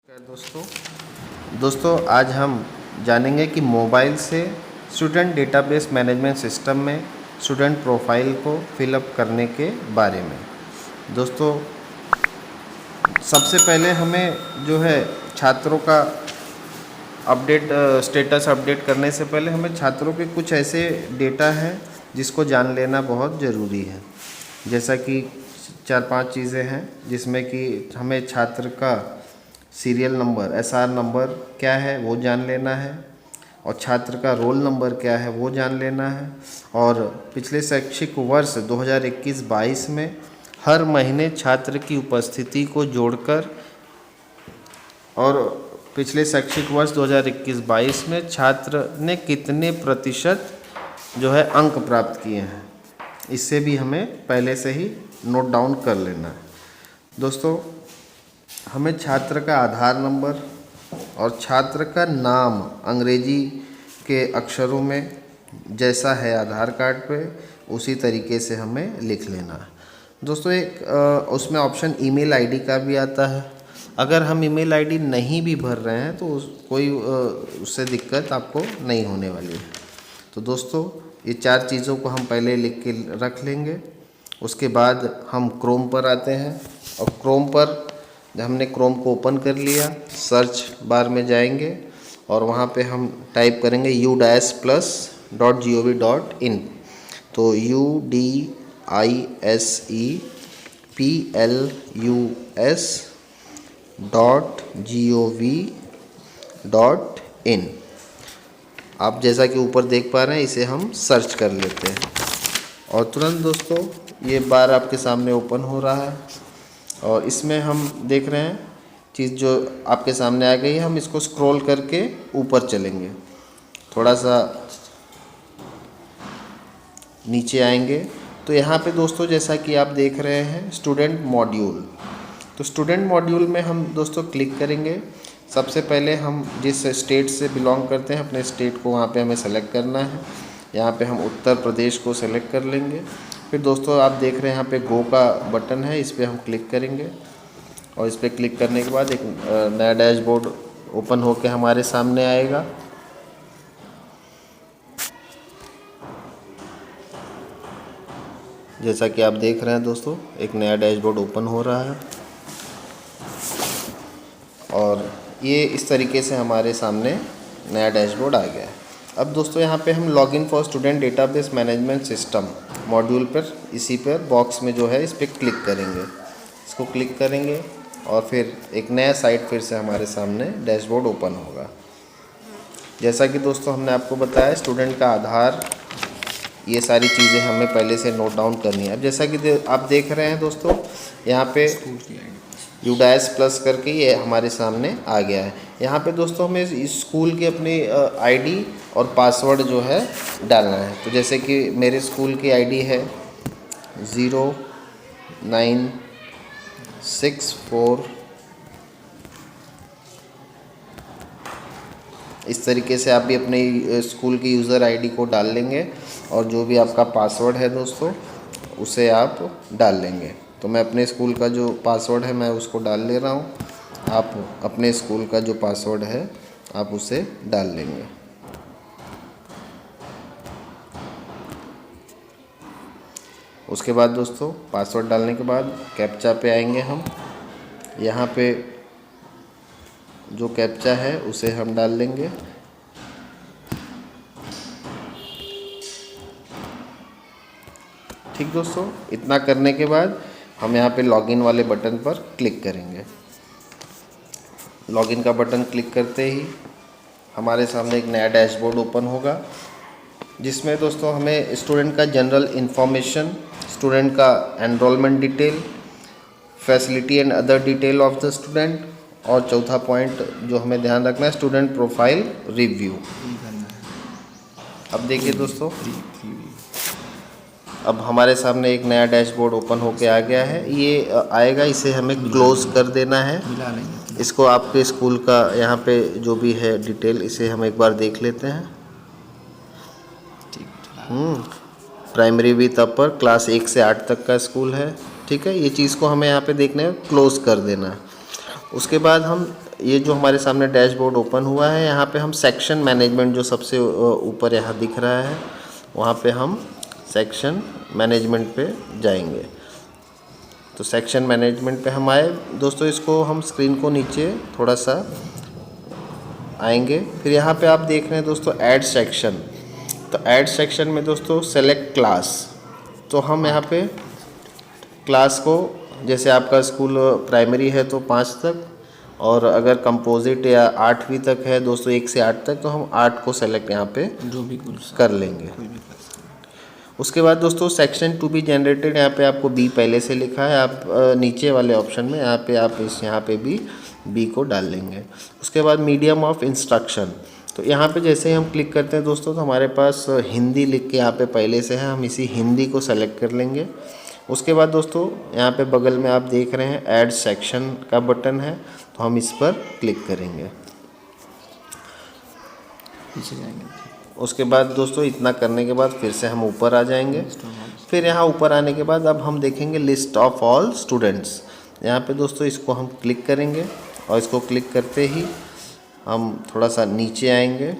दोस्तों आज हम जानेंगे कि मोबाइल से स्टूडेंट डेटाबेस मैनेजमेंट सिस्टम में स्टूडेंट प्रोफाइल को फिलअप करने के बारे में। दोस्तों सबसे पहले हमें जो है छात्रों का स्टेटस अपडेट करने से पहले हमें छात्रों के कुछ ऐसे डेटा हैं जिसको जान लेना बहुत ज़रूरी है। जैसा कि 4-5 चीज़ें हैं जिसमें कि हमें छात्र का सीरियल नंबर SR नंबर क्या है वो जान लेना है, और छात्र का रोल नंबर क्या है वो जान लेना है, और पिछले शैक्षिक वर्ष 2021-22 में हर महीने छात्र की उपस्थिति को जोड़कर, और पिछले शैक्षिक वर्ष 2021-22 में छात्र ने कितने प्रतिशत जो है अंक प्राप्त किए हैं, इससे भी हमें पहले से ही नोट डाउन कर लेना है। दोस्तों हमें छात्र का आधार नंबर और छात्र का नाम अंग्रेजी के अक्षरों में जैसा है आधार कार्ड पे उसी तरीके से हमें लिख लेना है। दोस्तों एक उसमें ऑप्शन ईमेल आईडी का भी आता है। अगर हम ईमेल आईडी नहीं भी भर रहे हैं तो कोई उससे दिक्कत आपको नहीं होने वाली है। तो दोस्तों ये 4 चीज़ों को हम पहले लिख के रख लेंगे। उसके बाद हम क्रोम पर आते हैं, और क्रोम पर जब हमने क्रोम को ओपन कर लिया, सर्च बार में जाएंगे और वहाँ पे हम टाइप करेंगे udisplus.gov.in। तो udisplus.gov.in। आप जैसा कि ऊपर देख पा रहे हैं इसे हम सर्च कर लेते हैं, और तुरंत दोस्तों ये बार आपके सामने ओपन हो रहा है, और इसमें हम देख रहे हैं चीज़ जो आपके सामने आ गई है। हम इसको स्क्रॉल करके ऊपर चलेंगे, थोड़ा सा नीचे आएंगे तो यहाँ पे दोस्तों जैसा कि आप देख रहे हैं स्टूडेंट मॉड्यूल। तो स्टूडेंट मॉड्यूल में हम दोस्तों क्लिक करेंगे। सबसे पहले हम जिस स्टेट से बिलोंग करते हैं अपने स्टेट को वहाँ पे हमें सेलेक्ट करना है। यहाँ पे हम उत्तर प्रदेश को सेलेक्ट कर लेंगे। फिर दोस्तों आप देख रहे हैं यहाँ पे गो का बटन है, इस पर हम क्लिक करेंगे, और इस पर क्लिक करने के बाद एक नया डैशबोर्ड ओपन होकर हमारे सामने आएगा। जैसा कि आप देख रहे हैं दोस्तों एक नया डैशबोर्ड ओपन हो रहा है, और ये इस तरीके से हमारे सामने नया डैशबोर्ड आ गया है। अब दोस्तों यहाँ पे हम login for student database management system module पर इसी पर बॉक्स में जो है इस पर क्लिक करेंगे। इसको क्लिक करेंगे और फिर एक नया साइट फिर से हमारे सामने डैशबोर्ड ओपन होगा। जैसा कि दोस्तों हमने आपको बताया स्टूडेंट का आधार, ये सारी चीज़ें हमें पहले से नोट डाउन करनी है। अब जैसा कि आप देख रहे हैं दोस्तों यहाँ पे udisplus करके ये हमारे सामने आ गया है। यहाँ पे दोस्तों हमें इस स्कूल की अपनी आईडी और पासवर्ड जो है डालना है। तो जैसे कि मेरे स्कूल की आईडी है 0964, इस तरीके से आप भी अपने स्कूल की यूज़र आईडी को डाल लेंगे, और जो भी आपका पासवर्ड है दोस्तों उसे आप डाल लेंगे। तो मैं अपने स्कूल का जो पासवर्ड है मैं उसको डाल ले रहा हूँ। आप अपने स्कूल का जो पासवर्ड है आप उसे डाल लेंगे। उसके बाद दोस्तों पासवर्ड डालने के बाद कैप्चा पे आएंगे हम। यहाँ पे जो कैप्चा है उसे हम डाल लेंगे। ठीक दोस्तों, इतना करने के बाद हम यहाँ पे लॉगिन वाले बटन पर क्लिक करेंगे। लॉगिन का बटन क्लिक करते ही हमारे सामने एक नया डैशबोर्ड ओपन होगा, जिसमें दोस्तों हमें स्टूडेंट का जनरल इन्फॉर्मेशन, स्टूडेंट का enrolment detail, facility and other detail of the student, और चौथा पॉइंट जो हमें ध्यान रखना है स्टूडेंट प्रोफाइल रिव्यू। अब देखिए दोस्तों अब हमारे सामने एक नया डैशबोर्ड ओपन होके आ गया है। ये आएगा, इसे हमें क्लोज कर देना है। इसको आपके स्कूल का यहाँ पे जो भी है डिटेल इसे हम एक बार देख लेते हैं। प्राइमरी विथ अपर क्लास 1 से 8 तक का स्कूल है। ठीक है, ये चीज़ को हमें यहाँ पे देखने क्लोज कर देना है। उसके बाद हम ये जो हमारे सामने डैशबोर्ड ओपन हुआ है, यहाँ पे हम सेक्शन मैनेजमेंट जो सबसे ऊपर यहाँ दिख रहा है, वहाँ पे हम सेक्शन मैनेजमेंट पे जाएंगे। तो सेक्शन मैनेजमेंट पे हम आए दोस्तों, इसको हम स्क्रीन को नीचे थोड़ा सा आएंगे। फिर यहाँ पे आप देख रहे हैं दोस्तों ऐड सेक्शन। तो ऐड सेक्शन में दोस्तों सेलेक्ट क्लास, तो हम यहाँ पे क्लास को, जैसे आपका स्कूल प्राइमरी है तो 5 तक, और अगर कंपोजिट या 8वीं तक है दोस्तों 1 से 8 तक, तो हम 8 को सेलेक्ट यहाँ पे जो भी कर लेंगे। उसके बाद दोस्तों सेक्शन टू बी जनरेटेड, यहाँ पे आपको बी पहले से लिखा है, आप नीचे वाले ऑप्शन में यहाँ पे आप यहाँ पे भी बी को डाल लेंगे। उसके बाद मीडियम ऑफ इंस्ट्रक्शन, तो यहाँ पे जैसे ही हम क्लिक करते हैं दोस्तों, तो हमारे पास हिंदी लिख के यहाँ पे पहले से है, हम इसी हिंदी को सेलेक्ट कर लेंगे। उसके बाद दोस्तों यहाँ पे बगल में आप देख रहे हैं ऐड सेक्शन का बटन है, तो हम इस पर क्लिक करेंगे। पीछे जाएंगे। उसके बाद दोस्तों इतना करने के बाद फिर से हम ऊपर आ जाएंगे। फिर यहाँ ऊपर आने के बाद अब हम देखेंगे लिस्ट ऑफ ऑल स्टूडेंट्स। यहाँ पे दोस्तों इसको हम क्लिक करेंगे, और इसको क्लिक करते ही हम थोड़ा सा नीचे आएंगे।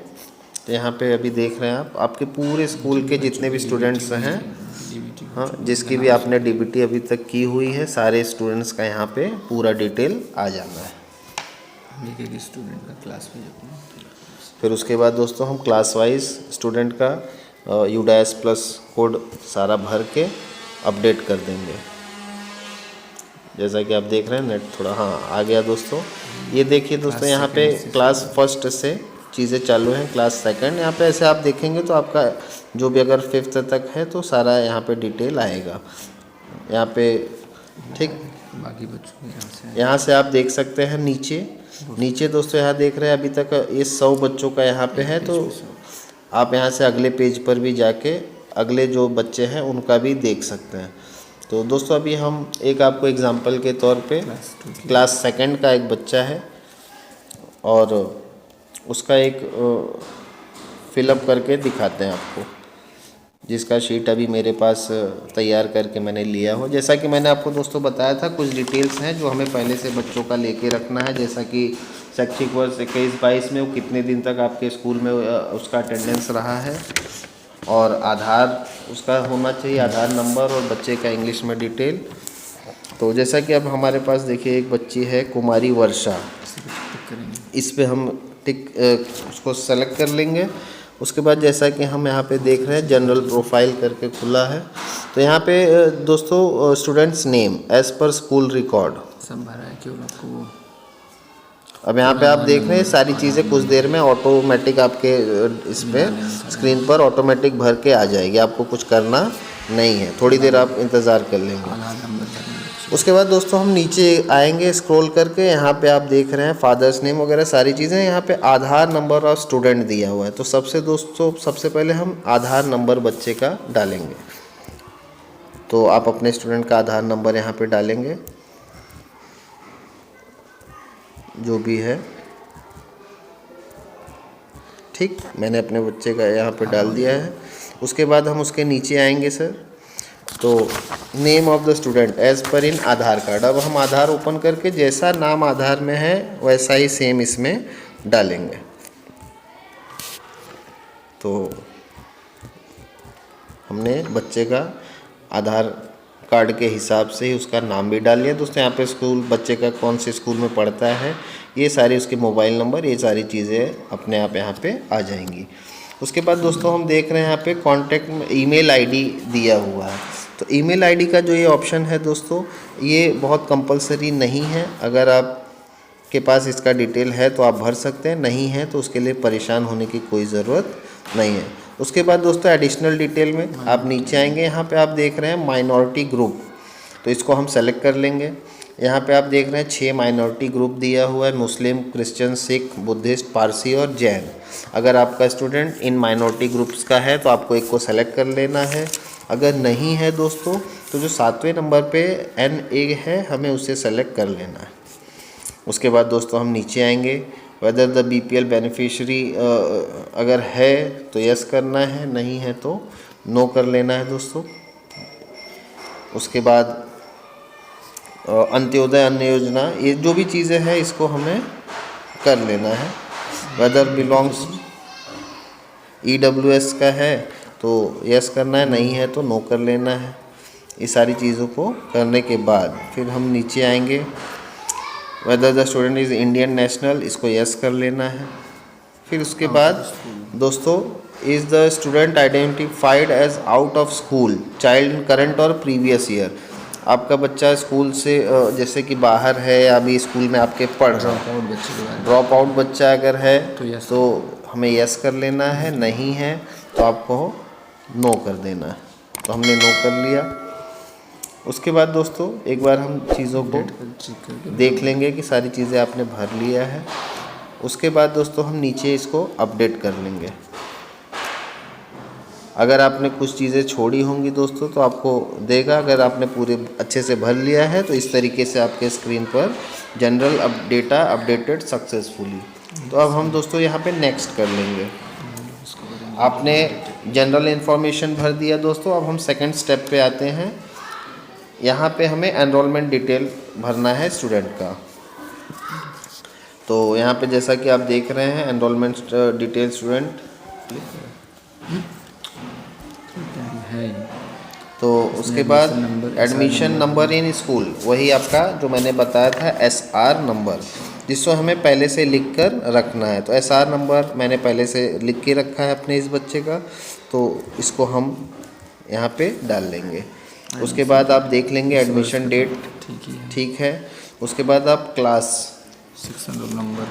तो यहाँ पे अभी देख रहे हैं आप, आपके पूरे स्कूल के जितने भी स्टूडेंट्स हैं, हाँ, जिसकी भी आपने डीबीटी अभी तक की हुई है, सारे स्टूडेंट्स का यहाँ पे पूरा डिटेल आ जाना है। स्टूडेंट का क्लास में फिर उसके बाद दोस्तों हम क्लास वाइज स्टूडेंट का यूडाएस प्लस कोड सारा भर के अपडेट कर देंगे। जैसा कि आप देख रहे हैं नेट थोड़ा आ गया दोस्तों। ये देखिए दोस्तों, यहाँ पे क्लास फर्स्ट से चीज़ें चालू हैं, क्लास सेकंड, यहाँ पे ऐसे आप देखेंगे तो आपका जो भी अगर 5th तक है तो सारा यहाँ पे डिटेल आएगा यहाँ पे, ठीक। बाकी बच्चों यहाँ से आप देख सकते हैं नीचे दोस्तों, यहाँ देख रहे हैं अभी तक ये 100 बच्चों का यहाँ पे है। तो आप यहाँ से अगले पेज पर भी जाके अगले जो बच्चे हैं उनका भी देख सकते हैं। तो दोस्तों अभी हम एक आपको एग्जांपल के तौर पे क्लास सेकंड का एक बच्चा है, और उसका एक फिलअप करके दिखाते हैं आपको, जिसका शीट अभी मेरे पास तैयार करके मैंने लिया हो। जैसा कि मैंने आपको दोस्तों बताया था, कुछ डिटेल्स हैं जो हमें पहले से बच्चों का लेके रखना है, जैसा कि शैक्षिक वर्ष 21-22 में वो कितने दिन तक आपके स्कूल में उसका अटेंडेंस रहा है, और आधार उसका होना चाहिए, आधार नंबर, और बच्चे का इंग्लिश में डिटेल। तो जैसा कि अब हमारे पास देखिए एक बच्ची है कुमारी वर्षा, इस पर हम टिक उसको सेलेक्ट कर लेंगे। उसके बाद जैसा कि हम यहाँ पे देख रहे हैं जनरल प्रोफाइल करके खुला है, तो यहाँ पे दोस्तों students name as per school record सब भरा है, केवल आपको वो अब यहाँ पे आप देख रहे हैं सारी चीज़ें कुछ देर में ऑटोमेटिक आपके इस पर स्क्रीन पर ऑटोमेटिक भर के आ जाएगी, आपको कुछ करना नहीं है, थोड़ी देर आप इंतज़ार कर लेंगे। उसके बाद दोस्तों हम नीचे आएंगे स्क्रॉल करके, यहाँ पे आप देख रहे हैं फादर्स नेम वगैरह सारी चीज़ें, यहाँ पे आधार नंबर और स्टूडेंट दिया हुआ है। तो सबसे पहले हम आधार नंबर बच्चे का डालेंगे। तो आप अपने स्टूडेंट का आधार नंबर यहाँ पे डालेंगे जो भी है, ठीक। मैंने अपने बच्चे का यहाँ पे डाल दिया है। उसके बाद हम उसके नीचे आएंगे सर, तो name of the student as per in Aadhaar card. अब हम आधार ओपन करके जैसा नाम आधार में है वैसा ही सेम इसमें डालेंगे। तो हमने बच्चे का आधार कार्ड के हिसाब से ही उसका नाम भी डाल लिया दोस्तों। यहाँ पे स्कूल बच्चे का कौन से स्कूल में पढ़ता है, ये सारी उसके मोबाइल नंबर, ये सारी चीज़ें अपने आप यहाँ पे आ जाएंगी। उसके बाद दोस्तों हम देख रहे हैं यहाँ पे कॉन्टैक्ट में ईमेल आईडी दिया हुआ है। तो ईमेल आईडी का जो ये ऑप्शन है दोस्तों, ये बहुत कंपलसरी नहीं है। अगर आपके पास इसका डिटेल है तो आप भर सकते हैं, नहीं है तो उसके लिए परेशान होने की कोई ज़रूरत नहीं है। उसके बाद दोस्तों एडिशनल डिटेल में आप नीचे आएंगे, यहाँ पे आप देख रहे हैं माइनॉरिटी ग्रुप, तो इसको हम सेलेक्ट कर लेंगे। यहाँ पे आप देख रहे हैं 6 माइनॉरिटी ग्रुप दिया हुआ है, मुस्लिम, क्रिश्चियन, सिख, बुद्धिस्ट, पारसी और जैन। अगर आपका स्टूडेंट इन माइनॉरिटी ग्रुप्स का है तो आपको एक को सेलेक्ट कर लेना है। अगर नहीं है दोस्तों तो जो 7वें नंबर पे NA है हमें उसे सेलेक्ट कर लेना है। उसके बाद दोस्तों हम नीचे आएंगे, वेदर द BPL बेनिफिशरी अगर है तो यस करना है, नहीं है तो नो कर लेना है दोस्तों। उसके बाद अंत्योदय अन्न योजना, ये जो भी चीज़ें हैं इसको हमें कर लेना है। वेदर बिलोंग्स EWS का है तो यस करना है, नहीं है तो नो कर लेना है। ये सारी चीज़ों को करने के बाद फिर हम नीचे आएंगे, whether the student is Indian national, इसको यस कर लेना है। फिर उसके बाद दोस्तों, is the student identified as out of school child in current और प्रीवियस ईयर। आपका बच्चा स्कूल से जैसे कि बाहर है या अभी स्कूल में आपके पढ़ रहा है, ड्रॉप आउट बच्चे के बारे में ड्रॉप आउट बच्चा अगर है तो yes तो हमें यस कर लेना है, नहीं है तो आपको नो कर देना है। तो हमने नो कर लिया। उसके बाद दोस्तों एक बार हम चीज़ों को चेक करके देख लेंगे कि सारी चीज़ें आपने भर लिया है। उसके बाद दोस्तों हम नीचे इसको अपडेट कर लेंगे। अगर आपने कुछ चीज़ें छोड़ी होंगी दोस्तों तो आपको देगा, अगर आपने पूरे अच्छे से भर लिया है तो इस तरीके से आपके स्क्रीन पर जनरल डेटा अपडेटेड सक्सेसफुली। तो अब हम दोस्तों यहाँ पे नेक्स्ट कर लेंगे। आपने जनरल इन्फॉर्मेशन भर दिया दोस्तों। अब हम सेकंड स्टेप पे आते हैं। यहाँ पे हमें एनरोलमेंट डिटेल भरना है स्टूडेंट का। तो यहाँ पे जैसा कि आप देख रहे हैं एनरोलमेंट डिटेल स्टूडेंट, है। तो उसके बाद एडमिशन नंबर इन स्कूल, वही आपका जो मैंने बताया था SR नंबर, जिसको हमें पहले से लिख कर रखना है। तो SR नंबर मैंने पहले से लिख के रखा है अपने इस बच्चे का, तो इसको हम यहाँ पे डाल लेंगे। उसके बाद आप देख लेंगे एडमिशन डेट, ठीक है। उसके बाद आप क्लास, सेक्शन रोल नंबर,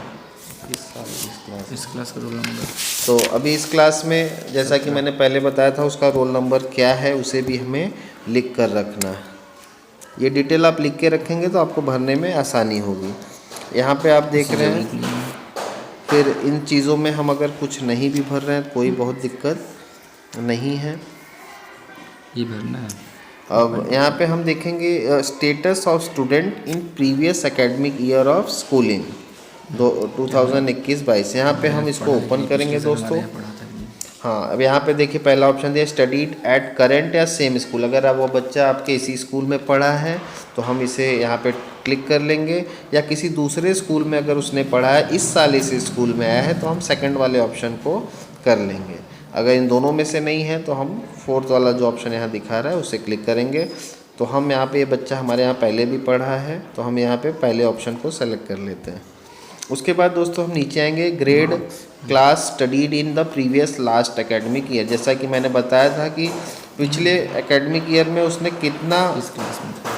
इस क्लास का रोल नंबर। तो अभी इस क्लास में जैसा कि मैंने पहले बताया था उसका रोल नंबर क्या है उसे भी हमें लिख कर रखना है। ये डिटेल आप लिख के रखेंगे तो आपको भरने में आसानी होगी। यहाँ पे आप देख रहे हैं। फिर इन चीज़ों में हम अगर कुछ नहीं भी भर रहे हैं कोई बहुत दिक्कत नहीं है। ये भरना है। अब यहाँ पे हम देखेंगे status of student in previous academic year of schooling 2021-22। यहाँ पे हम इसको ओपन करेंगे दोस्तों। हाँ, अब यहाँ पे देखिए पहला ऑप्शन दिया स्टडीड एट करेंट या सेम स्कूल। अगर आप वो बच्चा आपके इसी स्कूल में पढ़ा है तो हम इसे यहाँ पे क्लिक कर लेंगे, या किसी दूसरे स्कूल में अगर उसने पढ़ा है, इस साल इस स्कूल में आया है तो हम सेकंड वाले ऑप्शन को कर लेंगे। अगर इन दोनों में से नहीं है तो हम फोर्थ वाला जो ऑप्शन यहाँ दिखा रहा है उसे क्लिक करेंगे। तो हम यहाँ पे ये बच्चा हमारे यहाँ पहले भी पढ़ा है तो हम यहाँ पे पहले ऑप्शन को सेलेक्ट कर लेते हैं। उसके बाद दोस्तों हम नीचे आएंगे, grade class studied in the previous last academic year. जैसा कि मैंने बताया था कि पिछले एकेडमिक ईयर में उसने कितना, इस क्लास में था।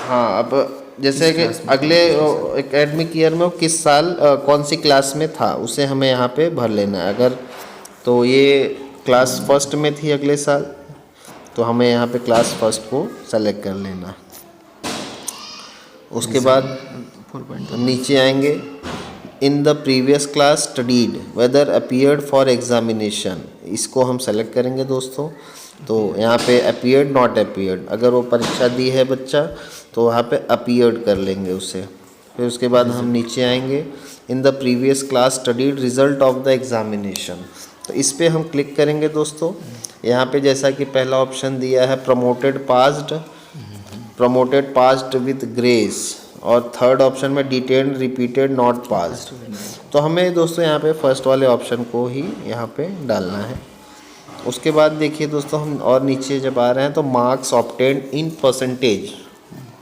हाँ, अब जैसे कि अगले एकेडमिक ईयर में वो किस साल कौन सी क्लास में था उसे हमें यहाँ पे भर लेना है। अगर तो ये क्लास फर्स्ट में थी अगले साल तो हमें यहाँ पे क्लास फर्स्ट को सेलेक्ट कर लेना। उसके बाद नीचे आएंगे, in the previous class studied whether appeared for examination, इसको हम सेलेक्ट करेंगे दोस्तों। तो यहाँ पे अपीयर्ड नॉट अपीयर्ड, अगर वो परीक्षा दी है बच्चा तो वहाँ पे अपीयर्ड कर लेंगे उसे। फिर उसके बाद हम नीचे आएंगे, in the previous class studied result of the examination, तो इस पर हम क्लिक करेंगे दोस्तों। यहाँ पे जैसा कि पहला ऑप्शन दिया है प्रमोटेड पास्ड विद ग्रेस, और थर्ड ऑप्शन में डिटेल्ड रिपीटेड नॉट पास्ड। तो हमें दोस्तों यहाँ पे फर्स्ट वाले ऑप्शन को ही यहाँ पे डालना है। उसके बाद देखिए दोस्तों हम और नीचे जब आ रहे हैं तो मार्क्स ऑब्टेन्ड इन परसेंटेज,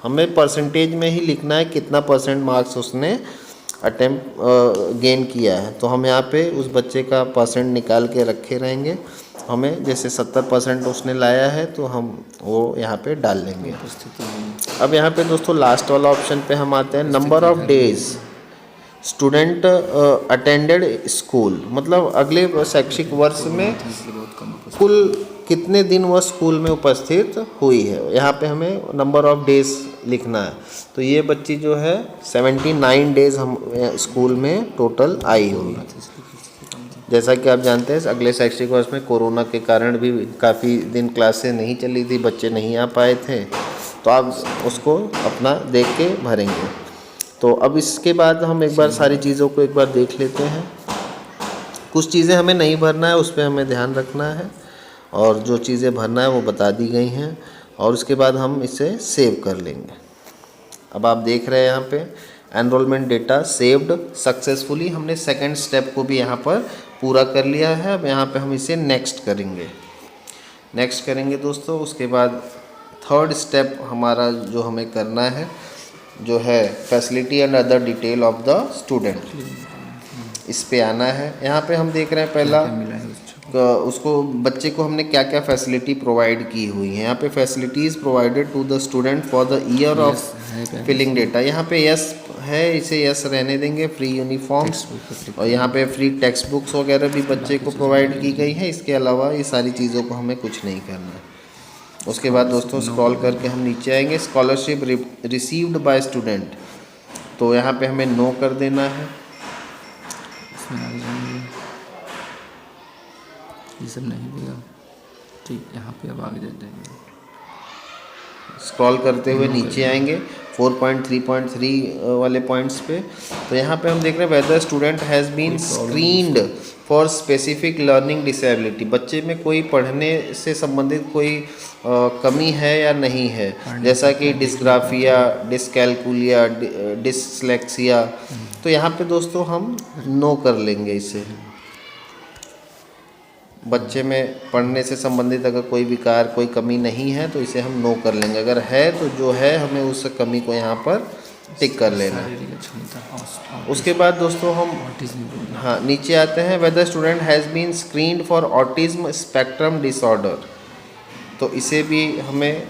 हमें परसेंटेज में ही लिखना है कितना परसेंट मार्क्स उसने अटेम्प्ट गेन किया है। तो हम यहाँ पे उस बच्चे का परसेंट निकाल के रखे रहेंगे। हमें जैसे 70% उसने लाया है तो हम वो यहाँ पे डाल लेंगे। अब यहाँ पे दोस्तों लास्ट वाला ऑप्शन पे हम आते हैं, number of days student attended school, मतलब अगले शैक्षिक वर्ष में कुल कितने दिन वह स्कूल में उपस्थित हुई है। यहाँ पे हमें नंबर ऑफ डेज लिखना है। तो ये बच्ची जो है 79 डेज हम स्कूल में टोटल आई हुई। जैसा कि आप जानते हैं अगले शैक्षिक वर्ष में कोरोना के कारण भी काफ़ी दिन क्लासें नहीं चली थी, बच्चे नहीं आ पाए थे, तो आप उसको अपना देख के भरेंगे। तो अब इसके बाद हम एक बार सारी चीज़ों को एक बार देख लेते हैं। कुछ चीज़ें हमें नहीं भरना है, उस पर हमें ध्यान रखना है, और जो चीज़ें भरना है वो बता दी गई हैं, और उसके बाद हम इसे सेव कर लेंगे। अब आप देख रहे हैं यहाँ पे एनरोलमेंट डेटा सेव्ड सक्सेसफुली। हमने सेकंड स्टेप को भी यहाँ पर पूरा कर लिया है। अब यहाँ पे हम इसे नेक्स्ट करेंगे दोस्तों। उसके बाद थर्ड स्टेप हमारा जो हमें करना है जो है facility and other detail of the student, इस पे आना है। यहाँ पे हम देख रहे हैं पहला उसको बच्चे को हमने क्या क्या फैसिलिटी प्रोवाइड की हुई है। यहाँ पे facilities provided to the student for the year of filling data, यहाँ पे यस है, इसे यस रहने देंगे। फ्री यूनिफॉर्म्स और यहाँ पे फ्री टेक्स्ट बुक्स वगैरह भी बच्चे को प्रोवाइड की गई है। इसके अलावा ये सारी चीज़ों को हमें कुछ नहीं करना है। उसके बाद दोस्तों स्क्रॉल करके हम नीचे आएंगे, स्कॉलरशिप रिसीव्ड बाय स्टूडेंट, तो यहाँ पे हमें नो कर देना है। ये सब नहीं देगा, ठीक, यहाँ पे अब आगे दे देंगे। स्क्रॉल करते हुए नीचे आएंगे 4.3.3 वाले पॉइंट्स पे, तो यहाँ पे हम देख रहे हैं whether student has been screened for specific learning disability, बच्चे में कोई पढ़ने से संबंधित कोई कमी है या नहीं है, जैसा कि डिस्ग्राफिया, डिस्कैलकुलिया, डिसलेक्सिया। तो यहाँ पे दोस्तों हम नो कर लेंगे इसे। बच्चे में पढ़ने से संबंधित अगर कोई विकार, कोई कमी नहीं है तो इसे हम नो कर लेंगे। अगर है तो जो है हमें उस कमी को यहाँ पर टिक कर लेना है। उसके बाद दोस्तों हम नीचे आते हैं, whether student has been screened for autism spectrum disorder, तो इसे भी हमें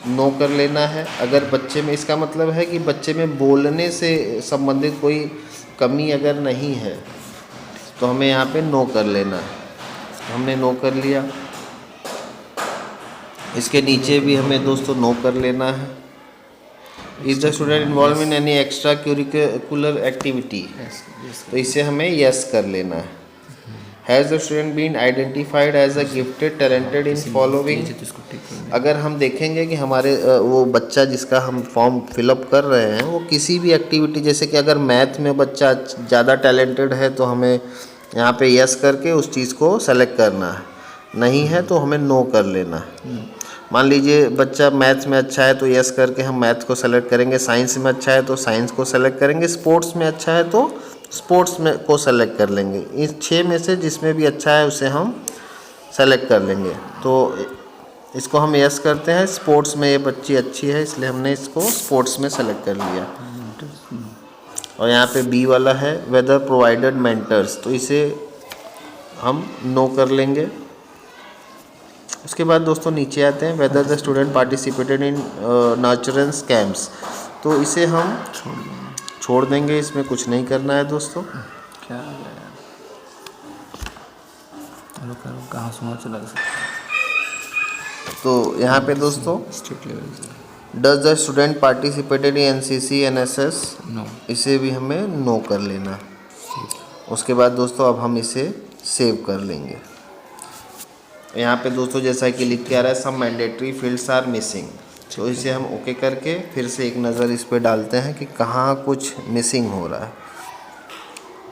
नो कर लेना है। अगर बच्चे में, इसका मतलब है कि बच्चे में बोलने से संबंधित कोई कमी अगर नहीं है तो हमें यहाँ पे नो कर लेना है। हमने नो कर लिया। इसके नीचे भी हमें दोस्तों नो कर लेना है। Is the student involved in any extra curricular activity, तो इसे हमें यस कर लेना है। Has the student been identified as a gifted talented in following, अगर हम देखेंगे कि हमारे वो बच्चा जिसका हम फॉर्म फिलअप कर रहे हैं वो किसी भी एक्टिविटी, जैसे कि अगर मैथ में बच्चा ज़्यादा टैलेंटेड है तो हमें यहाँ पे यस करके उस चीज़ को सेलेक्ट करना है, नहीं है तो हमें नो कर लेना है। मान लीजिए बच्चा मैथ्स में अच्छा है तो यस करके हम मैथ को सेलेक्ट करेंगे, साइंस में अच्छा है तो साइंस को सेलेक्ट करेंगे, स्पोर्ट्स में अच्छा है तो स्पोर्ट्स में को सेलेक्ट कर लेंगे। इस 6 में से जिसमें भी अच्छा है उसे हम सेलेक्ट कर लेंगे। तो इसको हम यस करते हैं, स्पोर्ट्स में ये बच्ची अच्छी है इसलिए हमने इसको स्पोर्ट्स में सेलेक्ट कर लिया। और यहाँ पे बी वाला है वेदर प्रोवाइडेड मेंटर्स, तो इसे हम नो कर लेंगे। उसके बाद दोस्तों नीचे आते हैं, weather the student participated in nurturance camps, तो इसे हम छोड़ देंगे, इसमें कुछ नहीं करना है दोस्तों। क्या कहाँ सुना चला तो यहाँ पे दोस्तों स्टेट लेवल से does the student participated in NCC NSS, no, इसे भी हमें नो कर लेना। उसके बाद दोस्तों अब हम इसे सेव कर लेंगे। यहाँ पे दोस्तों जैसा कि लिख के आ रहा है सम मैंडेटरी फील्ड्स आर मिसिंग, तो इसे हम ओके करके फिर से एक नज़र इस पे डालते हैं कि कहाँ कुछ मिसिंग हो रहा है।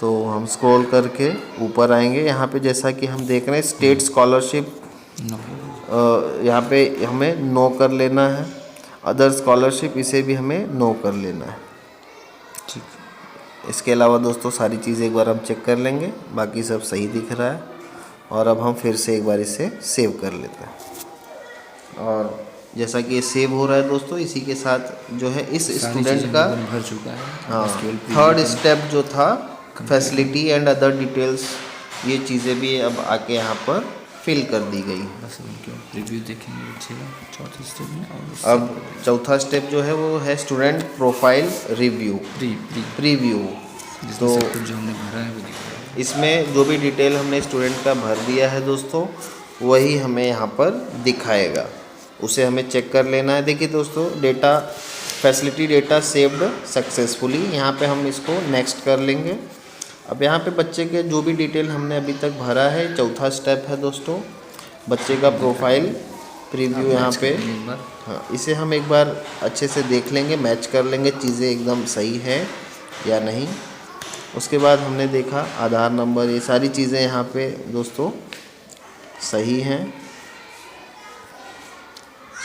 तो हम स्क्रॉल करके ऊपर आएंगे, यहाँ पे जैसा कि हम देख रहे हैं स्टेट स्कॉलरशिप, यहाँ पे हमें नो कर लेना है। अदर स्कॉलरशिप, इसे भी हमें नो कर लेना है। ठीक, इसके अलावा दोस्तों सारी चीज़ें एक बार हम चेक कर लेंगे, बाकी सब सही दिख रहा है। और अब हम फिर से एक बार इसे सेव कर लेते हैं। और जैसा कि ये सेव हो रहा है दोस्तों, इसी के साथ जो है इस स्टूडेंट का भर चुका है। हाँ थर्ड स्टेप जो था फैसिलिटी एंड अदर डिटेल्स, ये चीज़ें भी अब आके यहाँ पर फिल कर दी गई। बस उनके रिव्यू देखेंगे चौथे स्टेप में। और अब चौथा स्टेप जो है वो है स्टूडेंट प्रोफाइल रिव्यू प्रीव्यू। तो जो हमने भरा है वो दिख रहा है। इसमें जो भी डिटेल हमने स्टूडेंट का भर दिया है दोस्तों वही हमें यहाँ पर दिखाएगा, उसे हमें चेक कर लेना है। देखिए दोस्तों data facility data saved successfully, यहाँ पे हम इसको नेक्स्ट कर लेंगे। अब यहाँ पे बच्चे के जो भी डिटेल हमने अभी तक भरा है, चौथा स्टेप है दोस्तों बच्चे का प्रोफाइल प्रीव्यू। यहाँ पे हाँ इसे हम एक बार अच्छे से देख लेंगे, मैच कर लेंगे चीज़ें एकदम सही है या नहीं। उसके बाद हमने देखा आधार नंबर, ये सारी चीज़ें यहाँ पे दोस्तों सही हैं।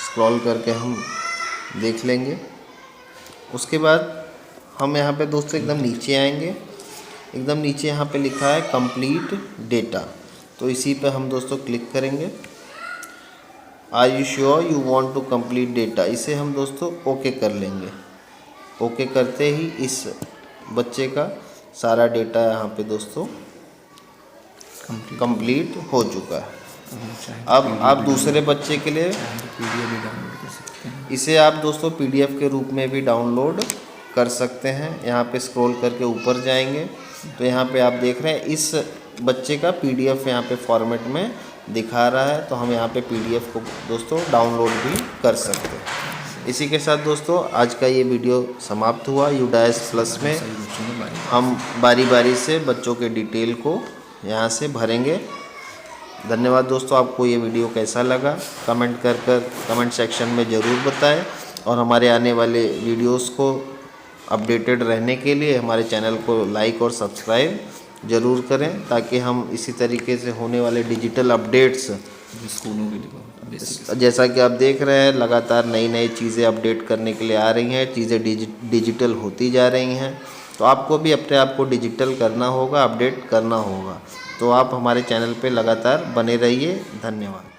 स्क्रॉल करके हम देख लेंगे। उसके बाद हम यहाँ पे दोस्तों एकदम नीचे आएंगे, एकदम नीचे यहाँ पे लिखा है कंप्लीट डेटा, तो इसी पे हम दोस्तों क्लिक करेंगे। Are you sure you want to complete data, इसे हम दोस्तों ओके कर लेंगे। ओके करते ही इस बच्चे का सारा डेटा यहाँ पे दोस्तों कंप्लीट हो चुका है। अब आप दूसरे बच्चे के लिए पीडीएफ भी डाउनलोड कर सकते हैं। इसे आप दोस्तों पीडीएफ के रूप में भी डाउनलोड कर सकते हैं। यहाँ पे स्क्रॉल करके ऊपर जाएंगे तो यहाँ पे आप देख रहे हैं इस बच्चे का पीडीएफ यहाँ पे फॉर्मेट में दिखा रहा है, तो हम यहाँ पे पीडीएफ को दोस्तों डाउनलोड भी कर सकते हैं। इसी के साथ दोस्तों आज का ये वीडियो समाप्त हुआ। UDAS प्लस में हम बारी बारी से बच्चों के डिटेल को यहाँ से भरेंगे। धन्यवाद दोस्तों। आपको ये वीडियो कैसा लगा कमेंट सेक्शन में ज़रूर बताएं, और हमारे आने वाले वीडियोस को अपडेटेड रहने के लिए हमारे चैनल को लाइक और सब्सक्राइब ज़रूर करें, ताकि हम इसी तरीके से होने वाले डिजिटल अपडेट्स स्कूलों के लिए जैसा कि आप देख रहे हैं लगातार नई चीज़ें अपडेट करने के लिए आ रही हैं, चीज़ें डिजिटल होती जा रही हैं, तो आपको भी अपने आप को डिजिटल करना होगा, अपडेट करना होगा। तो आप हमारे चैनल पे लगातार बने रहिए। धन्यवाद।